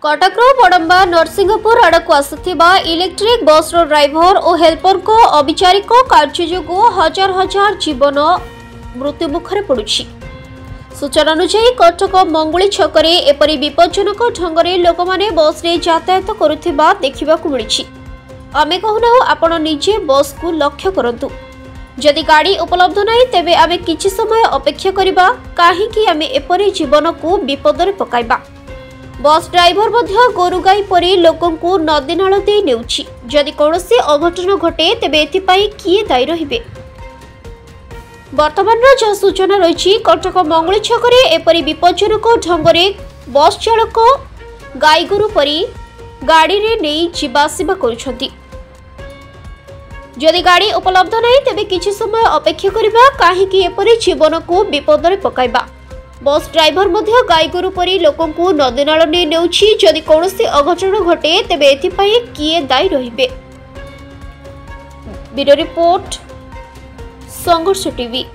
कटक बड़म्बा नरसिंहपुर आड़क आसुथिबा electric bus driver और हेल्पर को अविचारिक कार्य जो हजार हजार जीवन मृत्यु मुखरे पड़ुछि। सूचना अनुसार कटक मंगुली छकरे एपरी विपज्जनक ढंगरे लोक माने बस रे यातायात करुथिबा देखिबाकु मिलिछि। आमे कहूना आपण निजे बस को लक्ष्य करंतु। जदि गाड़ी उपलब्ध नहीं तेबे आमे किछि समय अपेक्षा करिबा काहेकि आमे एपरी जीवन को विपदरे पकाइबा। बस ड्राइवर मध्य गोरु गाई परी लोकंकु नदी नाल दे नेउछि। जदि कोनोसी अघटन घटे तेबे एथिपाई किए दायी रहिबे। वर्तमान जहाँ सूचना रही कटक मंगुली छकरे एपरी विपज्जनक ढंगरे बस चालक गाई गोरु परी गाड़ी रे नहीं जीवासीबा करुछंती। जदि गाड़ी उपलब्ध नहीं तेबे किछि समय अपेक्षा करिबा काहेकि एपरी जीवन को विपदरे पकाइबा। बस ड्राइवर मध्य गाई गोरु परी लोकंकु नदी नाल ने नेउछि। जदि कोनोसी अघटन घटे तेबे एथिपाई किए दायी रहिबे। ब्यूरो रिपोर्ट संघर्ष टीवी।